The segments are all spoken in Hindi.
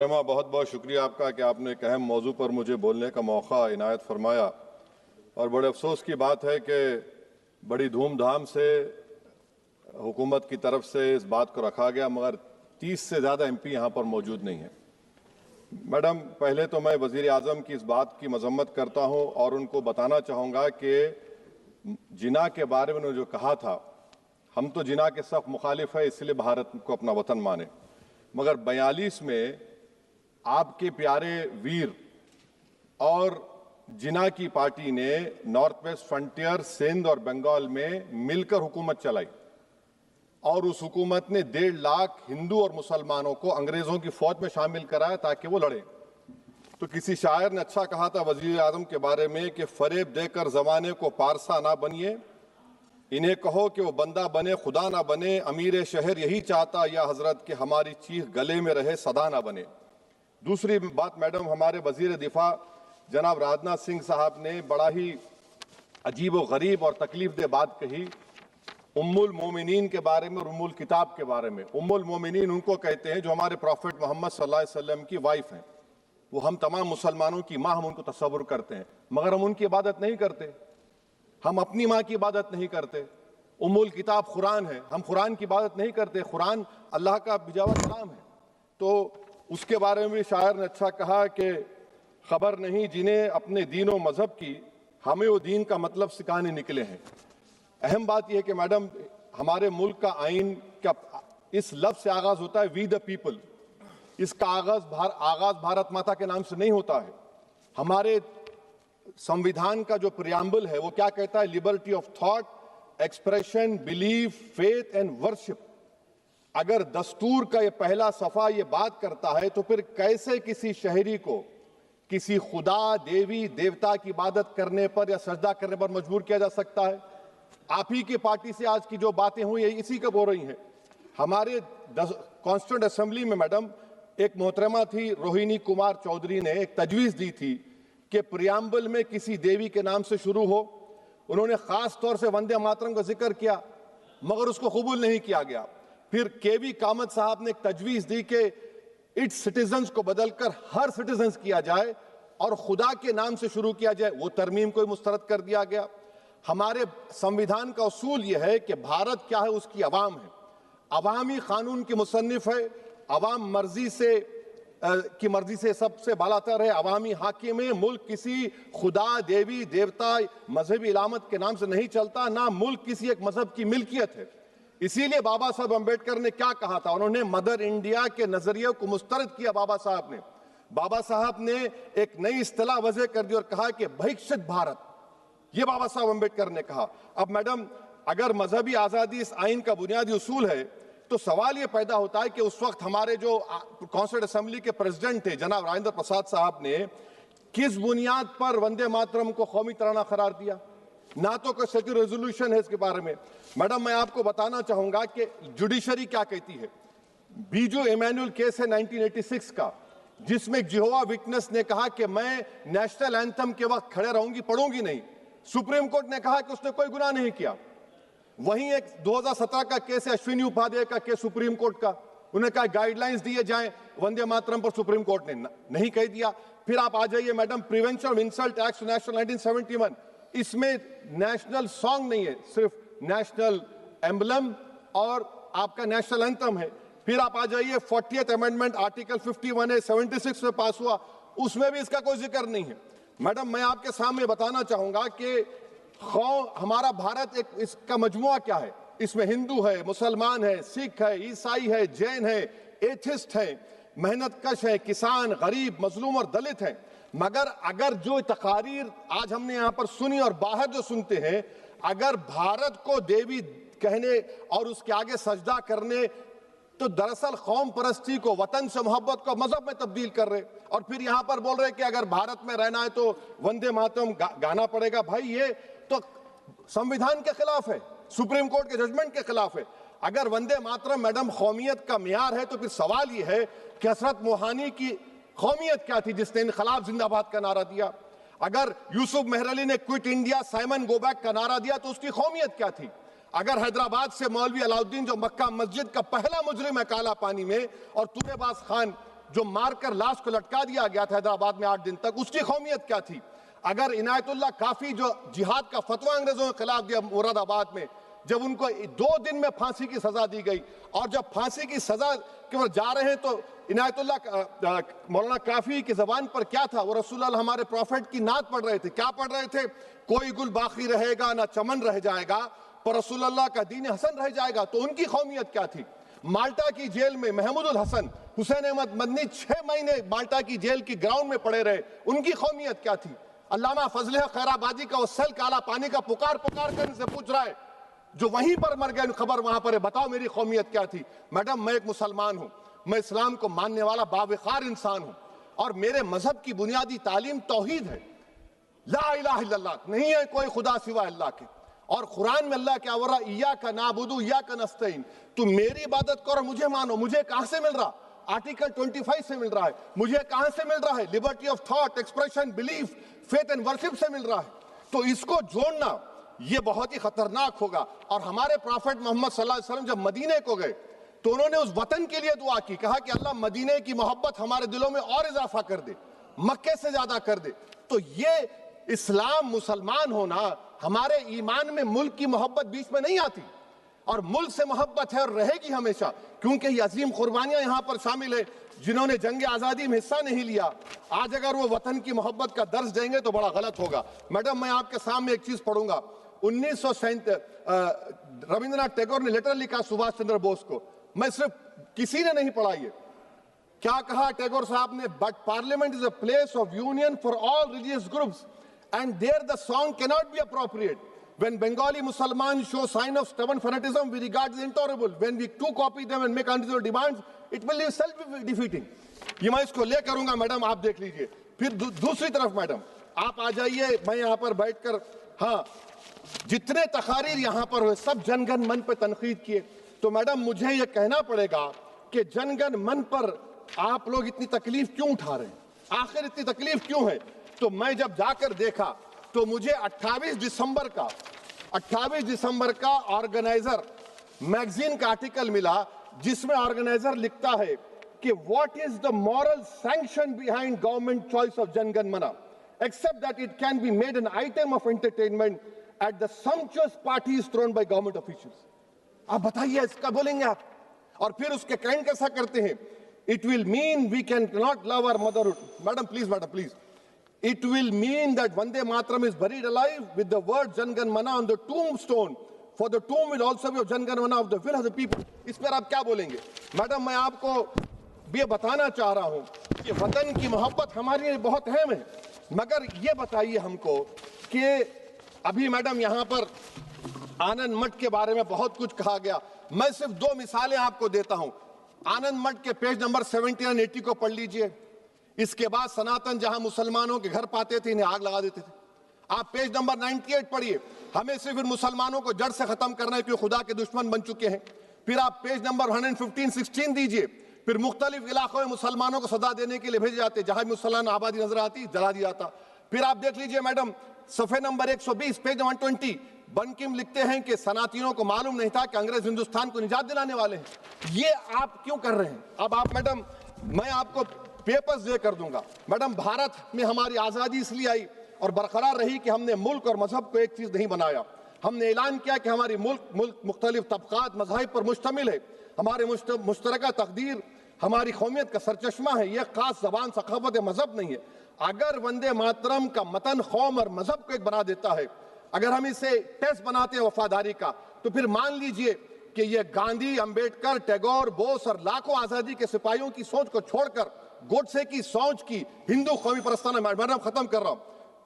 बहुत बहुत शुक्रिया आपका कि आपने एक अहम मौजू पर मुझे बोलने का मौका इनायत फरमाया। और बड़े अफसोस की बात है कि बड़ी धूमधाम से हुकूमत की तरफ से इस बात को रखा गया, मगर 30 से ज़्यादा एमपी यहाँ पर मौजूद नहीं हैं। मैडम, पहले तो मैं वज़ीर आज़म की इस बात की मजम्मत करता हूँ और उनको बताना चाहूँगा कि जिना के बारे में उन्होंने जो कहा था, हम तो जिना के सख्त मुखालिफ है, इसलिए भारत को अपना वतन माने, मगर 42 में आपके प्यारे वीर और जिना की पार्टी ने नॉर्थ वेस्ट फ्रंटियर, सिंध और बंगाल में मिलकर हुकूमत चलाई और उस हुकूमत ने 1.5 लाख हिंदू और मुसलमानों को अंग्रेजों की फौज में शामिल कराया ताकि वो लड़े। तो किसी शायर ने अच्छा कहा था वजीर आजम के बारे में कि फरेब देकर जमाने को पारसा ना बनिए, इन्हें कहो कि वो बंदा बने खुदा ना बने, अमीर शहर यही चाहता या हजरत कि हमारी चीख गले में रहे सदा ना बने। दूसरी बात मैडम, हमारे वजीर दिफा जनाब राजनाथ सिंह साहब ने बड़ा ही अजीब व गरीब और तकलीफ दे बात कही उम्मुल मोमिनीन के बारे में और उम्मुल किताब के बारे में। उम्मुल मोमिनीन उनको कहते हैं जो हमारे प्रॉफिट मोहम्मद सल्लल्लाहु अलैहि वसल्लम की वाइफ हैं, वो हम तमाम मुसलमानों की माँ, हम उनको तस्वुर करते हैं, मगर हम उनकी इबादत नहीं करते, हम अपनी माँ की इबादत नहीं करते। उम्मुल किताब कुरान है, हम कुरान की इबादत नहीं करते, कुरान अल्लाह का बिजावा कलाम है। तो उसके बारे में भी शायर ने अच्छा कहा कि खबर नहीं जिन्हें अपने दीन व मजहब की, हमें वो दीन का मतलब सिखाने निकले हैं। अहम बात यह है कि मैडम, हमारे मुल्क का आइन का इस लफ्ज से आगाज होता है वी द पीपल। इसका आगाज भारत माता के नाम से नहीं होता है। हमारे संविधान का जो प्रियम्बल है वो क्या कहता है? Liberty of thought, expression, belief, faith and worship. अगर दस्तूर का ये पहला सफा ये बात करता है तो फिर कैसे किसी शहरी को किसी खुदा, देवी, देवता की इबादत करने पर या सजदा करने पर मजबूर किया जा सकता है? आप ही की पार्टी से आज की जो बातें हुई है इसी कब हो रही हैं। हमारे कॉन्स्टिट्यूंट असेंबली में मैडम एक मोहतरमा थी रोहिणी कुमार चौधरी ने एक तजवीज दी थी कि प्रियम्बल में किसी देवी के नाम से शुरू हो। उन्होंने खास तौर से वंदे मातरम का जिक्र किया, मगर उसको कबूल नहीं किया गया। फिर केवी कामत साहब ने एक तजवीज दी कि इट्स सिटीजन्स को बदलकर हर सिटीजन्स किया जाए और खुदा के नाम से शुरू किया जाए, वो तरमीम को मुस्तरद कर दिया गया। हमारे संविधान का उसूल यह है कि भारत क्या है, उसकी अवाम है, अवामी कानून की मुसन्निफ है, अवाम की मर्जी से सबसे बालातर है, अवामी हाकिम है। मुल्क किसी खुदा, देवी, देवता, मजहबी इलामत के नाम से नहीं चलता, ना मुल्क किसी एक मजहब की मिल्कियत है। इसीलिए बाबा साहब अम्बेडकर ने क्या कहा था? उन्होंने मदर इंडिया के नजरिए को मुस्तरद किया। बाबा साहब ने एक नई इस्तिलाह वजह कर दी और कहा कि भैक्षित भारत, ये बाबा साहब अम्बेडकर ने कहा। अब मैडम, अगर मजहबी आजादी इस आइन का बुनियादी उसूल है तो सवाल यह पैदा होता है कि उस वक्त हमारे जो कॉन्स्टिट्यूंट असेंबली के प्रेसिडेंट थे जनाब राजेंद्र प्रसाद साहब ने किस बुनियाद पर वंदे मातरम को कौमी तराना करार दिया? ना तो कोई सेक्यूरिटी रेजोल्यूशन है इसके बारे में। मैडम, मैं आपको बताना चाहूंगा कि जुडिशरी क्या कहती है। बीजू इमैनुअल केस है 1986 का, जिसमें जिहोवा विटनेस ने कहा कि मैं नेशनल एंथम के वक्त खड़े रहूंगी, पढ़ूंगी नहीं। सुप्रीम कोर्ट ने कहा कि उसने कोई गुनाह नहीं किया। वहीं एक 2017 का केस है अश्विनी उपाध्याय का केस सुप्रीम कोर्ट का, उन्हें कहा गाइडलाइंस दिए जाएं वंदे मातरम पर, सुप्रीम कोर्ट ने नहीं कह दिया। फिर आप आ जाइए madam, prevention of insult act national 1971, इसमें नेशनल सॉन्ग नहीं है, सिर्फ नेशनल एम्बलम और आपका नेशनल एंथम है। फिर आप आ जाइए 40th अमेंडमेंट आर्टिकल 51 है, 76 में पास हुआ, उसमें भी इसका कोई जिक्र नहीं है। मैडम, मैं आपके सामने बताना चाहूंगा कि हमारा भारत एक इसका मजमुआ क्या है। इसमें हिंदू है, मुसलमान है, सिख है, ईसाई है, जैन है, एथिस्ट है, मेहनतकश है, किसान, गरीब, मजलूम और दलित है। मगर अगर जो तकारीर आज हमने यहां पर सुनी और बाहर जो सुनते हैं, अगर भारत को देवी कहने और उसके आगे सजदा करने, तो दरअसल कौम परस्ती को, वतन से मोहब्बत को मजहब में तब्दील कर रहे, और फिर यहां पर बोल रहे कि अगर भारत में रहना है तो वंदे मातरम गाना पड़ेगा। भाई, ये तो संविधान के खिलाफ है, सुप्रीम कोर्ट के जजमेंट के खिलाफ है। अगर वंदे मातरम मैडम कौमियत का मियार है तो फिर सवाल यह है कि हजरत मोहानी की कौमियत क्या थी जिसने इनकलाब जिंदाबाद का नारा दिया? अगर यूसुफ मेहरली ने quit India, Simon go back का नारा दिया तो उसकी कौमियत क्या थी? अगर हैदराबाद से मौलवी अलाउद्दीन जो मक्का मस्जिद का पहला मुजरिम है काला पानी में, और तूबेबाज खान जो मारकर लाश को लटका दिया गया था हैदराबाद में 8 दिन तक, उसकी कौमियत क्या थी? अगर इनायतुल्लाह काफी जो जिहाद का फतवा अंग्रेजों के खिलाफ दिया मुरादाबाद में, जब उनको 2 दिन में फांसी की सजा दी गई, और जब फांसी की सजा के ओर जा रहे हैं तो इनायतुल्लाह मौलाना काफी की जबान पर क्या था? वो रसूलुल्लाह हमारे प्रॉफिट की नात पढ़ रहे थे। क्या पढ़ रहे थे? कोई गुल बाकी रहेगा ना चमन रह जाएगा, पर रसूलुल्लाह का दीन हसन रह जाएगा। तो उनकी कौमियत क्या थी? माल्टा की जेल में महमूदुल हसन, हुसैन अहमद मदनी 6 महीने माल्टा की जेल की ग्राउंड में पड़े रहे, उनकी कौमियत क्या थी? अल्लामा फजले खैराबादी का वो सल काला पानी का पुकार पुकार कर इनसे पूछ रहा है, जो वहीं पर मर गए, खबर वहां पर है, बताओ मेरी कौमियत क्या थी? मैडम, मैं एक मुसलमान हूं, मैं इस्लाम को मानने वाला बावकार इंसान हूं, और मेरे मजहब की बुनियादी तालीम तौहीद है, ला इलाहा इल्लल्लाह, नहीं है कोई खुदा सिवा अल्लाह के। और कुरान में अल्लाह क्या बोल रहा? इय्याका नाबुदु इय्याका नस्तईन, तुम मेरी इबादत करो, मुझे मानो। मुझे कहां से मिल रहा? आर्टिकल 25 से मिल रहा है। मुझे कहां से मिल रहा है? Liberty of thought, expression, belief, faith and worship से मिल रहा है। तो इसको जोड़ना ये बहुत ही खतरनाक होगा। और हमारे प्रॉफेट मोहम्मद सल्लल्लाहु अलैहि वसल्लम जब मदीने को गए तो उन्होंने उस वतन के लिए दुआ की, कहा कि अल्लाह मदीने की मोहब्बत हमारे दिलों में और इजाफा कर दे, मक्के से ज्यादा कर दे। तो ये इस्लाम, मुसलमान होना, हमारे ईमान में मुल्क की मोहब्बत बीच में नहीं आती, और मुल्क से मोहब्बत है और रहेगी हमेशा, क्योंकि ये अजीम कुर्बानियां यहां पर शामिल है जिन्होंने जंग आजादी में हिस्सा नहीं लिया। आज अगर वो वतन की मोहब्बत का दर्ज देंगे तो बड़ा गलत होगा। मैडम, मैं आपके सामने एक चीज पढ़ूंगा। 1937 रविंद्रनाथ टैगोर ने लेटर लिखा सुभाष चंद्र बोस को, मैं सिर्फ किसी ने नहीं पढ़ा ये। क्या कहा टैगोर साहब ने? But parliament is a place of union for all religious groups and there the song can not be appropriate. When Bengali Muslims show sign of stubborn fanaticism, we regard it intolerable. When we too copy them and make unreasonable demands, it will be self-defeating. ये मैं इसको ले करूंगा मैडम, आप देख लीजिए। फिर दूसरी तरफ मैडम आप आ जाइए, मैं यहाँ पर बैठकर, हाँ, जितने तकारीर यहाँ पर हुए सब जनगण मन पर तनकीद किए। तो मैडम मुझे ये कहना पड़ेगा कि जनगण मन पर आप लोग इतनी तकलीफ क्यों उठा रहे हैं? आखिर इतनी तकलीफ क्यों है? तो मैं जब जाकर देखा तो मुझे 28 दिसंबर का ऑर्गेनाइजर मैगजीन का आर्टिकल मिला, जिसमें ऑर्गेनाइजर लिखता है कि what is the moral sanction behind government choice of Janagana Mana, except that it can be made an item of entertainment at the sumptuous parties thrown by government officials. आप बताइए, इसका बोलेंगे आप? और फिर उसके काइंड कैसा करते हैं? It will mean we can not love our motherhood. Madam please, it will mean that Vande Mataram is buried alive with the word Jangan Mana on the tombstone, for the tomb will also be of Jangan Mana of the will of the people. इस पर आप क्या बोलेंगे? मैडम, मैं आपको ये बताना चाह रहा हूं कि वतन की मोहब्बत हमारे लिए बहुत अहम है, मगर ये बताइए हमको कि अभी मैडम यहाँ पर आनंद मठ के बारे में बहुत कुछ कहा गया। मैं सिर्फ 2 मिसालें आपको देता हूं। आनंद मठ के पेज नंबर 70 और 80 को पढ़ लीजिए। इसके बाद सनातन जहां मुसलमानों के घर पाते थे, इन्हें आग लगा देते थे। आप पेज नंबर 98 पढ़िए, हमें सिर्फ इन मुसलमानों को जड़ से खत्म करना है क्योंकि खुदा के दुश्मन बन चुके हैं। फिर आप पेज नंबर 115-16 दीजिए, फिर मुख्तलिफ इलाकों में मुसलमानों को सजा देने के लिए भेजे जाते, जहां मुसलमान आबादी नजर आती जला दिया जाता। फिर आप देख लीजिए मैडम, सफे नंबर 120 पेज 120, बंकिम लिखते हैं कि सनातियों को मालूम नहीं था कि अंग्रेज हिंदुस्तान को निजात दिलाने वाले हैं। ये आप क्यों कर रहे हैं? अब आप मैडम, मैं आपको पेपर्स दे कर दूंगा। मैडम, भारत में हमारी आजादी इसलिए आई और बरकरार रही कि हमने मुल्क और मजहब को एक चीज नहीं बनाया। हमने ऐलान किया कि हमारी मुल्क मुख्तलिफ तबकात मज़ाहिब पर मुश्तमिल है, हमारे मुश्तरका तकदीर हमारी कौमियत का सरचश्मा है, यह खास जबान सखावत मजहब नहीं है। अगर वंदे मातरम का मतन कौम और मजहब को एक बना देता है, अगर हम इसे टेस्ट बनाते हैं वफादारी का, तो फिर मान लीजिए कि यह गांधी, अंबेडकर, टैगोर, बोस और लाखों आजादी के सिपाहियों की सोच को छोड़कर गोडसे की सोच की हिंदू कौमी परस्ताना, मैडम खत्म कर रहा हूं,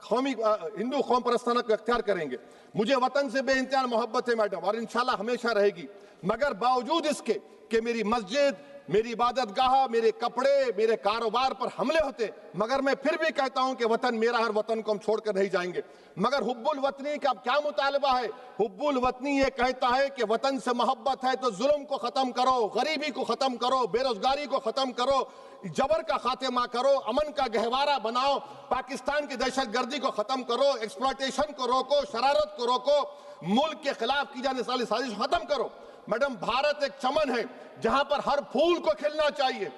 कौमी हिंदू कौम परस्ताना को इख्तियार करेंगे। मुझे वतन से बेइंतहा मोहब्बत है मैडम, और इंशाल्लाह हमेशा रहेगी, मगर बावजूद इसके कि मेरी मस्जिद, मेरी इबादत गाह, मेरे कपड़े, मेरे कारोबार पर हमले होते, मगर मैं फिर भी कहता हूं कि वतन मेरा, हर वतन को हम छोड़कर नहीं जाएंगे। मगर हुब्बुल वतनी का क्या मुतालबा है? हुब्बुल वतनी ये कहता है कि वतन से मोहब्बत है तो जुल्म को खत्म करो, गरीबी को खत्म करो, बेरोजगारी को खत्म करो, जबर का खात्मा करो, अमन का गहवारा बनाओ, पाकिस्तान की दहशतगर्दी को खत्म करो, एक्सप्लॉयटेशन को रोको, शरारत को रोको, मुल्क के खिलाफ की जाने वाली साजिश खत्म करो। मैडम, भारत एक चमन है जहां पर हर फूल को खिलना चाहिए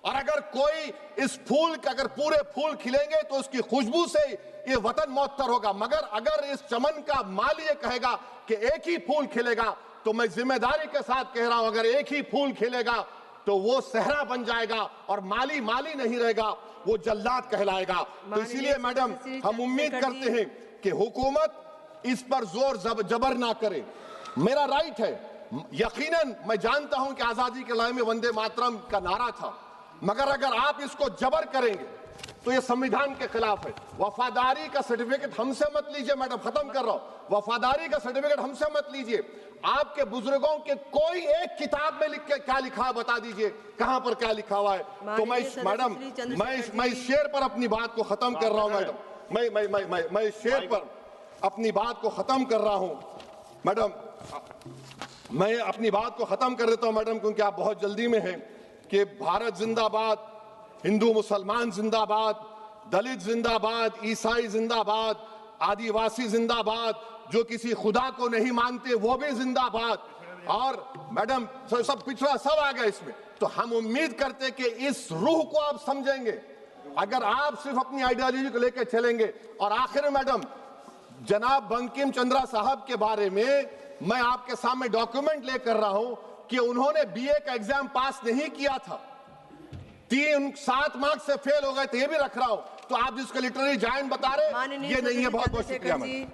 और अगर कोई इस फूल का अगर पूरे फूल खिलेंगे तो उसकी खुशबू से ये वतन मौतर होगा, मगर अगर इस चमन का माली ये कहेगा कि एक ही फूल खिलेगा, तो मैं जिम्मेदारी के साथ कह रहा हूं, अगर एक ही फूल खिलेगा तो वो सहरा बन जाएगा और माली माली नहीं रहेगा, वो जल्लाद कहलाएगा। तो इसीलिए मैडम हम उम्मीद करते हैं कि हुकूमत इस पर जोर जबर ना करे। मेरा राइट है, यकीनन मैं जानता हूं कि आजादी के लड़ाई में वंदे मातरम का नारा था, मगर अगर आप इसको जबर करेंगे तो ये संविधान के खिलाफ है। वफादारी का सर्टिफिकेट हमसे मत लीजिए मैडम, खत्म कर रहा हूं। वफादारी का सर्टिफिकेट हमसे मत लीजिए। आपके बुजुर्गों के कोई एक किताब में लिख के क्या लिखा है बता दीजिए, कहां पर क्या लिखा हुआ है। तो मैं मैडम मैं इस शेर पर अपनी बात को खत्म कर रहा हूं मैडम, मैं इस शेर पर अपनी बात को खत्म कर रहा हूं मैडम, मैं अपनी बात को खत्म कर देता हूं मैडम, क्योंकि आप बहुत जल्दी में हैं। कि भारत जिंदाबाद, हिंदू मुसलमान जिंदाबाद, दलित जिंदाबाद, ईसाई जिंदाबाद, आदिवासी जिंदाबाद, जो किसी खुदा को नहीं मानते वो भी जिंदाबाद, और मैडम सब पिछड़ा सब आ गया इसमें। तो हम उम्मीद करते कि इस रूह को आप समझेंगे, अगर आप सिर्फ अपनी आइडियोलॉजी को लेकर चलेंगे। और आखिर में मैडम, जनाब बंकिम चंद्रा साहब के बारे में मैं आपके सामने डॉक्यूमेंट लेकर रहा हूं कि उन्होंने बीए का एग्जाम पास नहीं किया था, 7 मार्क्स से फेल हो गए थे, ये भी रख रहा हूं। तो आप जिसको लिटरेरी जायंट बता रहे, ये नहीं है। बहुत बहुत शुक्रिया मैडम।